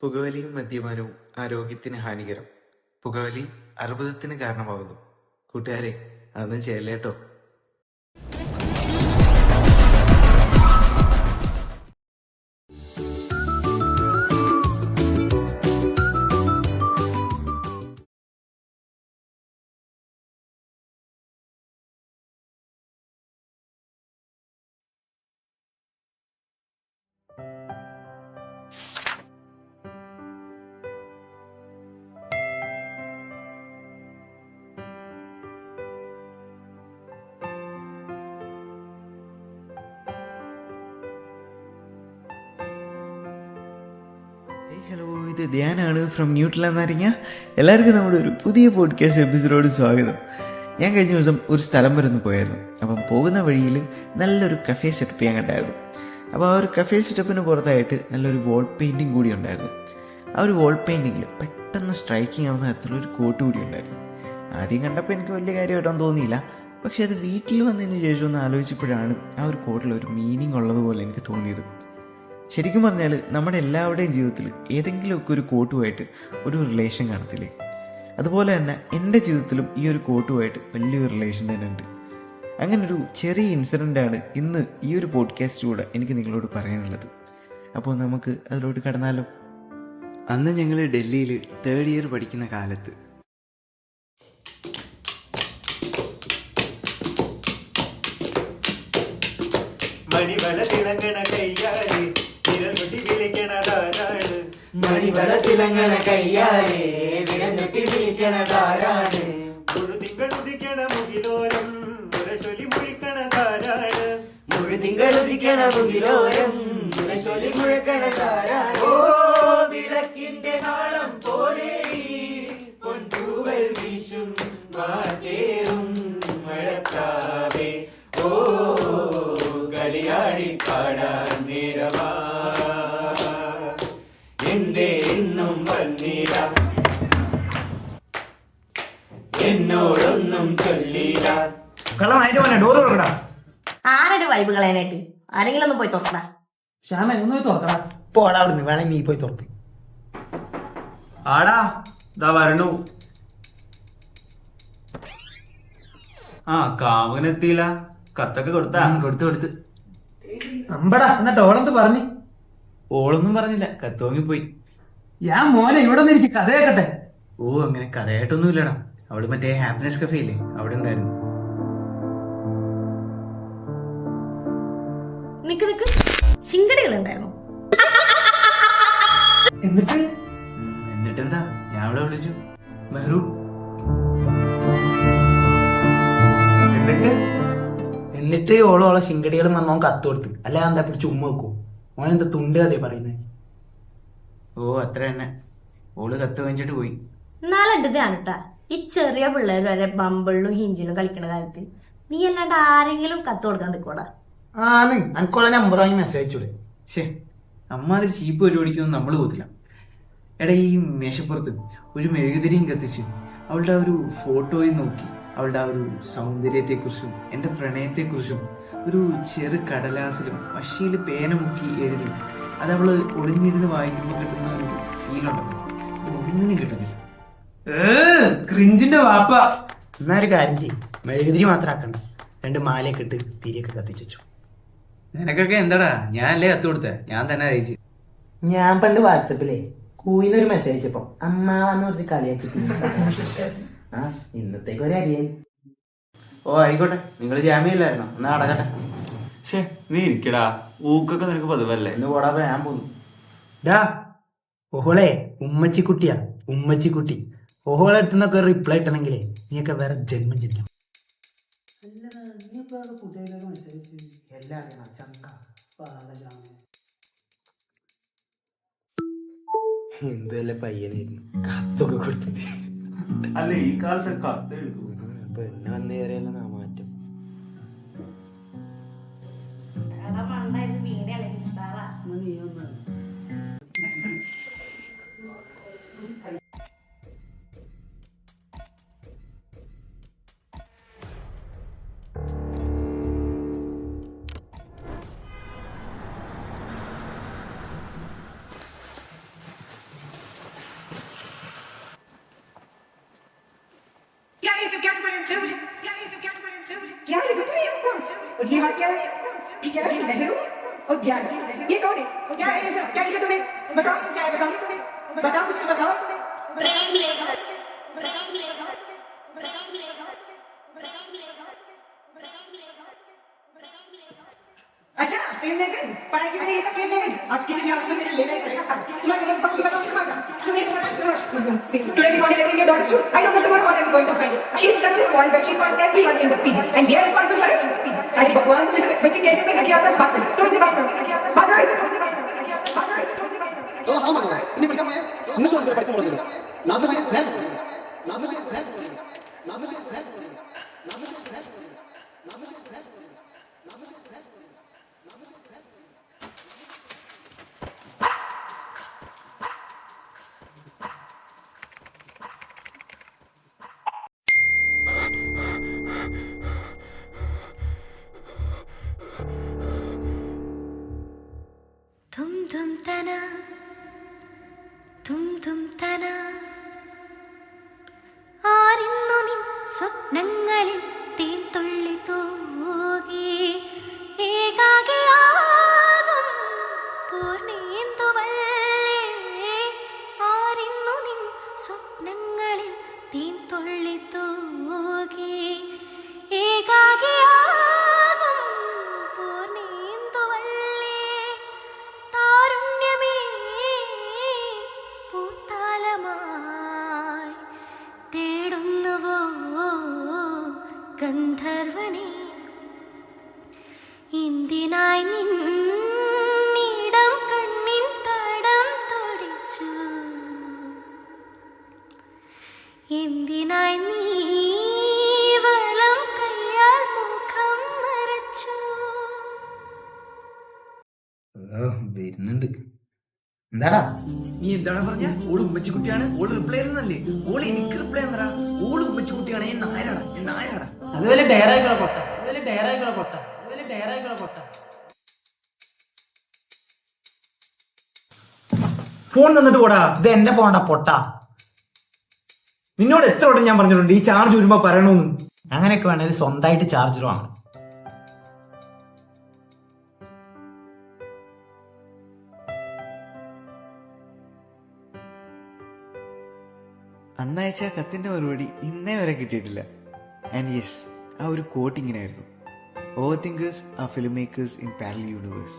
പുകവലിയും മദ്യപാനവും ആരോഗ്യത്തിന് ഹാനികരം. പുകവലി അർബുദത്തിന് കാരണമാകുന്നു. കൂട്ടുകാരെ, അതൊന്നും ചെയ്യല്ലേട്ടോ. ഹലോ, ഇത് ധ്യാനാണ് ഫ്രം ന്യൂട്രലെന്നറിഞ്ഞ എല്ലാവർക്കും നമ്മുടെ ഒരു പുതിയ പോഡ്കാസ്റ്റ് എപ്പിസോഡ് സ്വാഗതം. ഞാൻ കഴിഞ്ഞ ദിവസം ഒരു സ്ഥലം വരെ ഒന്ന് പോയായിരുന്നു. അപ്പം പോകുന്ന വഴിയിൽ നല്ലൊരു കഫേ സെറ്റപ്പ് ചെയ്യാൻ കണ്ടായിരുന്നു. അപ്പോൾ ആ ഒരു കഫേ സെറ്റപ്പിന് പുറത്തായിട്ട് നല്ലൊരു വോൾ പെയിൻറ്റിങ് കൂടി ഉണ്ടായിരുന്നു. ആ ഒരു വോൾ പെയിൻറ്റിങ്ങിൽ പെട്ടെന്ന് സ്ട്രൈക്കിംഗ് ആവുന്ന തരത്തിലുള്ള ഒരു കോട്ട് കൂടി ഉണ്ടായിരുന്നു. ആദ്യം കണ്ടപ്പോൾ എനിക്ക് വലിയ കാര്യമായിട്ടൊന്നും തോന്നിയില്ല. പക്ഷെ അത് വീട്ടിൽ വന്നതിന് ശേഷം ഒന്ന് ആലോചിച്ചപ്പോഴാണ് ആ ഒരു കോട്ടിൽ ഒരു മീനിങ് ഉള്ളതുപോലെ എനിക്ക് തോന്നിയത്. ശരിക്കും പറഞ്ഞാൽ നമ്മുടെ എല്ലാവരുടെയും ജീവിതത്തിൽ ഏതെങ്കിലുമൊക്കെ ഒരു കോട്ടുമായിട്ട് ഒരു റിലേഷൻ കാണത്തില്ലേ? അതുപോലെ തന്നെ എൻ്റെ ജീവിതത്തിലും ഈ ഒരു കോട്ടുമായിട്ട് വലിയൊരു റിലേഷൻ തന്നെ ഉണ്ട്. അങ്ങനൊരു ചെറിയ ഇൻസിഡൻ്റാണ് ഇന്ന് ഈ ഒരു പോഡ്കാസ്റ്റിലൂടെ എനിക്ക് നിങ്ങളോട് പറയാനുള്ളത്. അപ്പോൾ നമുക്ക് അതിലോട്ട് കടന്നാലോ. അന്ന് ഞങ്ങൾ ഡൽഹിയിൽ 3rd ഇയർ പഠിക്കുന്ന കാലത്ത് മണിവള തിളങ്ങണ കയ്യാലേ വിരൽ മുട്ടി വിളിക്കണതാരാണ്? മണിവള തിളങ്ങണ കയ്യാലേ വിരൽ മുട്ടി വിളിക്കണതാരാണ്? മുഴുതിങ്കൾ ഉദിക്കണ മുകിലോരം മുരശൊലി മുഴിക്കണതാരാണ്? മുഴുതിങ്കൾ ഉദിക്കണ മുകിലോരം മുരശൊലി മുഴക്കണതാരാണ്? ഓ വിളക്കിന്റെ നാളം പോലെ പൊൻതൂവൽ വീശും മാറ്റേറും മഴക്കാവേ, ഓ കളിയാടി പാടാൻ നേരമാ എന്തേ ഇന്നും വന്നില്ല, എന്നോടൊന്നും ചൊല്ലില്ല. ആരുടെ വൈബ് കളയാനായിട്ട് ആരെങ്കിലും ഒന്ന് പോയി തുറക്കടാ. ശ്യാമൻ ഒന്ന് പോയി തുറക്കടാ. പോടാ അവിടുന്ന്, വേണേ നീ പോയി തുറക്ക്. ആടാ ദാ വരണു. ആ കാമുകനെത്തിയില്ല. കത്തൊക്കെ കൊടുത്താ? കൊടുത്ത് അമ്പടാ. എന്നിട്ട് ഓളെന്ത് പറഞ്ഞു? ഓളൊന്നും പറഞ്ഞില്ല, കത്ത് വാങ്ങിപ്പോയി. ഞാൻ മോനെ ഇവിടെ നിന്ന് എനിക്ക് കഥ കേക്കട്ടെ. ഓ, അങ്ങനെ കഥയായിട്ടൊന്നും ഇല്ലടാ. അവിടെ മറ്റേ ഹാപ്പിനെസ് കഫേ ഇല്ലേ, അവിടെ ഉണ്ടായിരുന്നു. നിക്ക് ശിങ്കടികൾ ഉണ്ടായിരുന്നു. എന്നിട്ടെന്താ, ഞാൻ അവിടെ വിളിച്ചു, മെഹ്റു. എന്നിട്ട് ഓളോളെ ശിങ്കടികളും വന്നോൻ കത്ത് കൊടുത്ത്. അല്ല എന്താ പിടിച്ച് ഉമ്മ വെക്കും? ഓനെന്താ തുണ്ട് കഥയെ പറയുന്നത്? ഓ, അത്ര തന്നെ. ഓള് കത്ത് വാങ്ങിച്ചിട്ട് പോയി. എന്നാലും എന്റെ ധ്യാനട്ടാ, ഈ ചെറിയ പിള്ളേർ വരെ ബമ്പിളിലും ഹിഞ്ചിലും കളിക്കണ കാലത്ത് നീ അല്ലാണ്ട് ആരെങ്കിലും കത്ത് കൊടുക്കാൻ നിൽക്കൂടാ. ആന്ന് അനക്കോളെ നമ്പർ വാങ്ങി മെസ്സേജ് അയച്ചൂടെ? ശേ, അമ്മാതിരി ചീപ്പ് പരിപാടിക്കൊന്നും നമ്മൾ പോകത്തില്ല. എടാ, ഈ മേശപ്പുറത്ത് ഒരു മെഴുകുതിരിയും കത്തിച്ച് അവളുടെ ആ ഒരു ഫോട്ടോയും നോക്കി അവളുടെ ആ ഒരു സൗന്ദര്യത്തെക്കുറിച്ചും എൻ്റെ പ്രണയത്തെക്കുറിച്ചും ഒരു ചെറു കടലാസിലും മഷിയിൽ പേന മുക്കി എഴുതി അത് അവള് ഒളിഞ്ഞിരുന്ന് വായിക്കുമ്പോൾ കിട്ടുന്ന ഒരു ഫീലുണ്ടല്ലോ, ഒന്നിനും കിട്ടുന്നില്ല. ക്രിഞ്ചിന്റെ വാപ്പ. എന്നാ ഒരു കാര്യം ചെയ്യും, മെഴുകുതിരി മാത്രം ആക്കണ്ട, 2 മാലയൊക്കെ ഇട്ട് തിരിയൊക്കെ കത്തിച്ചു. നിനക്കൊക്കെ എന്താടാ, ഞാനല്ലേ കത്ത് കൊടുത്തേ, ഞാൻ തന്നെ അയച്ചു. ഞാൻ പണ്ട് വാട്സപ്പിലേ കൂയിന്നൊരു മെസ്സേജ് അയച്ചപ്പോ അമ്മാവന്ന് പറഞ്ഞ് കളിയാക്കി. ആ ഇന്നത്തേക്ക് ഒരു അരിയായി. ഓ ആയിക്കോട്ടെ, നിങ്ങൾ ജാമ്യമില്ലായിരുന്നോ? എന്നാ അടക്കട്ടെ. നീ ഇരിക്കടാ, ഊക്കൊക്കെ നിനക്ക് പതിവല്ലേ. എന്ന് പോടാ, ഞാൻ പോന്നു. ഡാ ഓഹോളെ ഉമ്മച്ചിക്കുട്ടിയാ, ഉമ്മച്ചിക്കുട്ടി. ഓഹോളെ അടുത്തുനിന്നൊക്കെ റിപ്ലൈ ഇട്ടണെങ്കിലേ നീയൊക്കെ വേറെ ജന്മം ജനിക്കണം. എന്തുവല്ല പയ്യനായിരുന്നു, കത്തൊക്കെ കൊടുത്തിട്ട്. അല്ല, ഈ കാലത്ത് കത്ത് എഴുതും. പെണ്ണ് വന്ന് കയറിയല്ല മാറ്റം. Very good of course. और ये हाथ क्या है? ये क्या है? नेहरू और ज्ञान। ये कौन है? क्या है ये सब? क्या लिखा तुमने? बताओ क्या है? बताओ बताओ कुछ बताओ। प्रेम लेखन, प्रेम लेखन, प्रेम लेखन, प्रेम लेखन, प्रेम लेखन, प्रेम लेखन। अच्छा प्रेम लेखन, पढ़ाई के बिना ये सब प्रेम लेखन? आज किसी भी आदमी से लेना ही पड़ेगा। आज तुम्हारे लिए पक्की बताओ क्या होगा? तुम्हें तो पता है। Listen, today we found a letter in your daughter's room. I don't know tomorrow what I'm going to find. She's such a small but she spoils everyone in the PG and we are responsible for it. अरे भगवान तुम इस बच्चे कैसे पैदा किया था? बात करो, तुम मुझे बात करो, बात करो इससे, मुझे बात करो, बात करो इससे, मुझे बात करो। तो हम मांग रहे हैं इन्हें बढ़िया मैं इन्हें तो बढ़िया बोल देगा ना तो मैंने नहीं ना तो मैंने नहीं ना तो मैंने नहीं ना तो തും തും തന തും തും തന ആരിന്നു നിൻ സ്വപ്നങ്ങളിൽ തേൻ തുള്ളി തൂകി ഏകാകിയാകും പൂർണ്ണേന്ദുവല്ലേ ആരിന്നു നിൻ സ്വപ്നങ്ങളിൽ തേൻ തുള്ളി തൂകി ഏകാകിയാകും പൂർണ്ണേന്ദുവല്ലേ താരുണ്യമേ പൂത്താലമായി തേടുന്നുവോ ഗന്ധർവനെ എന്തിനായി നിന്നിടം കണ്ണിൻ തടം തൊടിച്ചു എന്തിനായി നീ വലം കയ്യാൽ മുഖം മറച്ചു. വരുന്നുണ്ട്. എന്താടാ നീ എന്താണ് പറഞ്ഞ? ഓള് ഉമ്മച്ചിക്കുട്ടിയാണ്. ഓള് റിപ്ലൈ ചെയ്യുന്നല്ലേ? ഓള് എനിക്ക് റിപ്ലൈ തന്നടാ. ഓള് ഉമ്മച്ചിക്കുട്ടിയാണ്. ഞാൻ നായരാടാ, ഞാൻ നായരാടാ. അതുപോലെ ഡയറായിക്കുള്ള പൊട്ട, അതുപോലെ ഡയറായിക്കുള്ള പൊട്ട, അതുപോലെ ഡയറായിക്കുള്ള പൊട്ട. ഫോൺ തന്നിട്ട് പോടാ. ഇത് എന്റെ ഫോണാ പൊട്ട. നിന്നോട് എത്ര വട്ടം ഞാൻ പറഞ്ഞിട്ടുണ്ട് ഈ ചാർജ് വരുമ്പോ പറയണമെന്ന്. അങ്ങനെയൊക്കെ വേണേൽ സ്വന്തമായിട്ട് ചാർജർ വാങ്ങണം. അന്നയച്ച ആ കത്തിൻ്റെ മറുപടി ഇന്നേ വരെ കിട്ടിയിട്ടില്ല. ആൻഡ് യെസ്, ആ ഒരു കോട്ട് ഇങ്ങനെയായിരുന്നു: over thinkers are film makers in parallel universe.